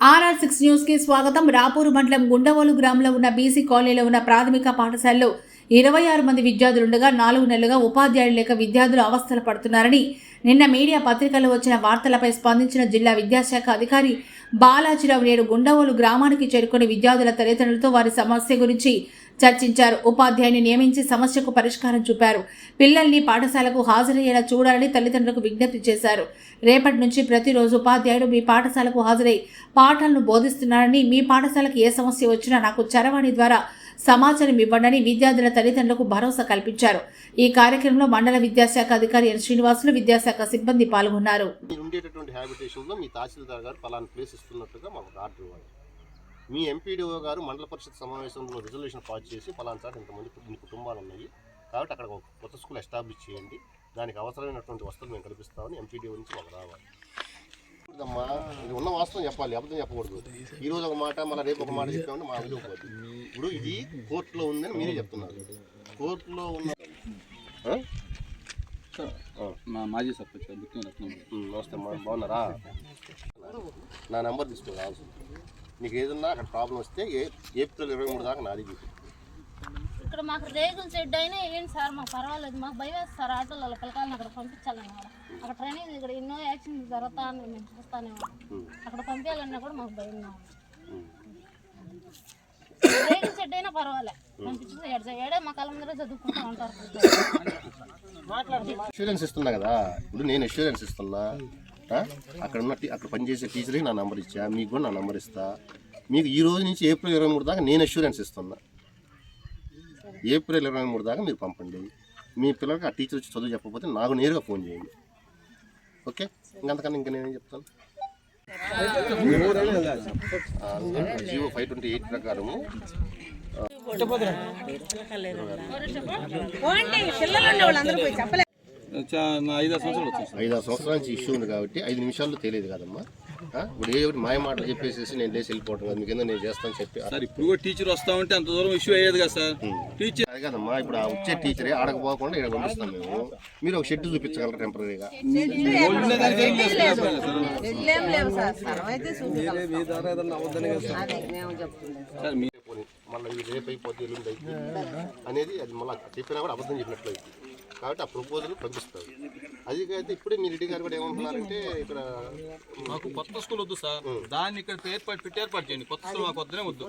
RR6 news కి స్వాగతం. రాపూరు మండలం గుండవోలు గ్రామంలో ఉన్న బీసీ కాలనీలో ఉన్న ప్రాథమిక పాఠశాలలో 26 మంది విద్యార్థులుండగా 4 నెలలుగా ఉపాధ్యాయులు లేక విద్యార్థులు అవస్థలు పడుతున్నారని నిన్న మీడియా పత్రికల్లో వచ్చిన వార్తలపై స్పందించిన జిల్లా విద్యాశాఖ అధికారి బాలాజీరావు నేడు గుండవోలు గ్రామానికి చేరుకుని విద్యార్థుల తల్లిదండ్రులతో వారి సమస్య గురించి చర్చించారు. ఉపాధ్యాయుని నియమించి సమస్యకు పరిష్కారం చూపారు. పిల్లల్ని పాఠశాలకు హాజరయ్యేలా చూడాలని తల్లిదండ్రులకు విజ్ఞప్తి చేశారు. రేపటి నుంచి ప్రతిరోజు ఉపాధ్యాయుడు మీ పాఠశాలకు హాజరై పాఠాలను బోధిస్తున్నారని, మీ పాఠశాలకు ఏ సమస్య వచ్చినా నాకు చరవాణి ద్వారా సమాచారం ఇవ్వండి విద్యార్థుల తల్లిదండ్రులకు భరోసా కల్పించారు. ఈ కార్యక్రమంలో మండల విద్యాశాఖ అధికారి ఎన్ శ్రీనివాసులు, విద్యాశాఖ సిబ్బంది పాల్గొన్నారు. మీ ఎంపీడీఓ గారు మండల పరిషత్ సమావేశంలో రిజల్యూషన్ పాస్ చేసి పలానా సార్ ఇంతమంది కుటుంబాలు ఉన్నాయి కాబట్టి అక్కడ ఒక కొత్త స్కూల్ ఎస్టాబ్లిష్ చేయండి, దానికి అవసరమైనటువంటి వస్తువులు మేము కల్పిస్తామని ఎంపీడీఓ నుంచి మాకు రావాలి. అమ్మా ఇది ఉన్న వాస్తవం చెప్పాలి, అబద్ధం చెప్పకూడదు. ఈ రోజు ఒక మాట మళ్ళీ రేపు ఒక మాట చెప్పామంటే మా విలువ పోతుంది. ఇప్పుడు ఇది కోర్టులో ఉందని మీరే చెప్తున్నారు. కోర్టులో ఉన్న మాజీ సర్పంచ్ నమస్తే అమ్మా, బాగున్నారా? నా నెంబర్ తీసుకోవాలి. నీకు ఏదన్నా అక్కడ ప్రాబ్లం వస్తే ఏప్రిల్ 23 దాకా నాది. ఇక్కడ మాకు రేగుల షెడ్ అయినా ఏంటి సార్, మాకు పర్వాలేదు, మాకు భయం వేస్తుంది సార్. ఆటోలలో పిల్లకాయలను అక్కడ పంపించాలని అక్కడ ట్రైనింగ్ ఇక్కడ ఎన్నో యాక్సిడెంట్ జరుగుతా అని మేము చూస్తానే అక్కడ పంపించాలన్నా కూడా మాకు భయం. రేగుల షెడ్ అయినా పర్వాలేదు, పంపించి ఏడే మా కళ్ళ ముందరే చదువుకుంటూ ఉంటారు. ఇన్సూరెన్స్ ఇస్తున్నా కదా, ఇప్పుడు నేను ఇన్సూరెన్స్ ఇస్తున్నా. అక్కడ పనిచేసే టీచర్కి నా నెంబర్ ఇచ్చా, మీకు కూడా నా నెంబర్ ఇస్తా. మీకు ఈ రోజు నుంచి ఏప్రిల్ 23 దాకా నేను అష్యూరెన్స్ ఇస్తున్నా. ఏప్రిల్ 23 దాకా మీరు పంపండి. మీ పిల్లలకి ఆ టీచర్ వచ్చి చదువు చెప్పకపోతే నాకు నేరుగా ఫోన్ చేయండి. ఓకే, ఇంకంతకన్నా ఇంకా నేనేం చెప్తాను. జియో 528 ప్రకారము 5 సంవత్సరాల నుంచి ఇష్యూ ఉంది కాబట్టి 5 నిమిషాల్లో తెలియదు కదమ్మా. ఇప్పుడు ఏ ఒకటి మాయ మాటలు చెప్పేసి నేను లేచి వెళ్ళిపోవటం కదా, మీకు నేను చేస్తాను చెప్పి సార్. ఇప్పుడు కూడా టీచర్ వస్తా ఉంటే అంత దూరం ఇష్యూ అయ్యేది కదా సార్. టీచర్ అది కదమ్మా, ఇప్పుడు ఆ వచ్చే టీచరే ఆడకపోకుండా ఇక్కడ పంపిస్తాం మేము. మీరు ఒక షెడ్ చూపించగలరు టెంపరీగా. మళ్ళీ రేపు అయిపోతే ఎల్లుండి అయిపోతుంది అనేది అది మళ్ళీ చెప్పినా కూడా అబద్ధం చెప్పినట్లు అవుతుంది. కాబట్టి ఆ ప్రపోజల్ పంపిస్తారు. అది అయితే ఇప్పుడే మీ రెడ్డి గారు కూడా ఏమంటున్నారంటే ఇక్కడ మాకు కొత్త స్కూల్ వద్దు సార్, దాన్ని ఇక్కడ ఏర్పాటు చేయండి. కొత్త స్కూల్ మాకు వద్దనే వద్దు,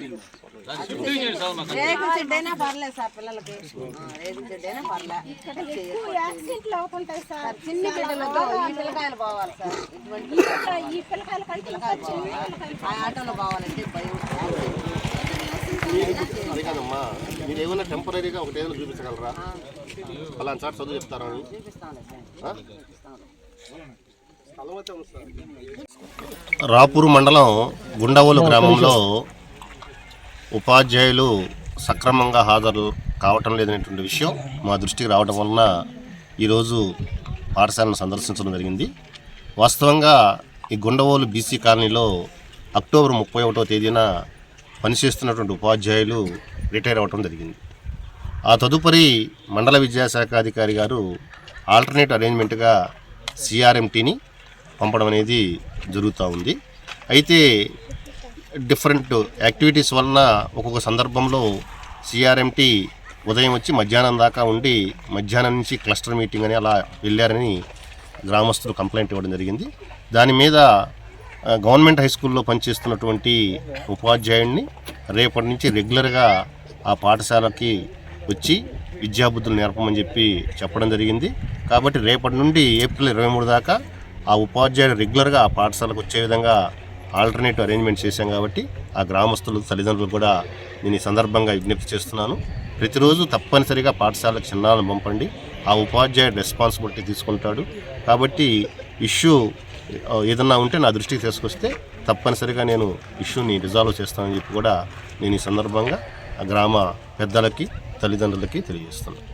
దాన్ని షిఫ్ట్ చేయండి సార్. మాకు అదే కదమ్మా, మీరు ఏమైనా టెంపరీగా ఒకటి ఏదైనా చూపించగలరా? అలాంటి సార్ చదువు చెప్తారా? రాపూరు మండలం గుండవోలు గ్రామంలో ఉపాధ్యాయులు సక్రమంగా హాజరు కావటం లేదనేటువంటి విషయం మా దృష్టికి రావడం వలన ఈరోజు పాఠశాలను సందర్శించడం జరిగింది. వాస్తవంగా ఈ గుండవోలు బీసీ కాలనీలో అక్టోబర్ 31వ తేదీన పనిచేస్తున్నటువంటి ఉపాధ్యాయులు రిటైర్ అవ్వటం జరిగింది. ఆ తదుపరి మండల విద్యాశాఖ అధికారి గారు ఆల్టర్నేట్ అరేంజ్మెంట్గా సిఆర్ఎంటీని పంపడం అనేది జరుగుతూ ఉంది. అయితే డిఫరెంట్ యాక్టివిటీస్ వలన ఒక్కొక్క సందర్భంలో సిఆర్ఎంటీ ఉదయం వచ్చి మధ్యాహ్నం దాకా ఉండి మధ్యాహ్నం నుంచి క్లస్టర్ మీటింగ్ అని అలా వెళ్ళారని గ్రామస్తులు కంప్లైంట్ ఇవ్వడం జరిగింది. దాని మీద గవర్నమెంట్ హై స్కూల్లో పనిచేస్తున్నటువంటి ఉపాధ్యాయుడిని రేపటి నుంచి రెగ్యులర్గా ఆ పాఠశాలకి వచ్చి విద్యాబుద్ధులు నేర్పమని చెప్పడం జరిగింది. కాబట్టి రేపటి నుండి ఏప్రిల్ 23 దాకా ఆ ఉపాధ్యాయుడు రెగ్యులర్గా ఆ పాఠశాలకు వచ్చే విధంగా ఆల్టర్నేటివ్ అరేంజ్మెంట్ చేశాం. కాబట్టి ఆ గ్రామస్తులు తల్లిదండ్రులు కూడా నేను ఈ సందర్భంగా విజ్ఞప్తి చేస్తున్నాను. ప్రతిరోజు తప్పనిసరిగా పాఠశాలకు చిన్నాలను పంపండి. ఆ ఉపాధ్యాయుడు రెస్పాన్సిబిలిటీ తీసుకుంటాడు. కాబట్టి ఇష్యూ ఏదన్నా ఉంటే నా దృష్టికి తీసుకొస్తే తప్పనిసరిగా నేను ఇష్యూని రిజాల్వ్ చేస్తానని చెప్పి కూడా నేను ఈ సందర్భంగా ఆ గ్రామ పెద్దలకి తల్లిదండ్రులకి తెలియజేస్తున్నాను.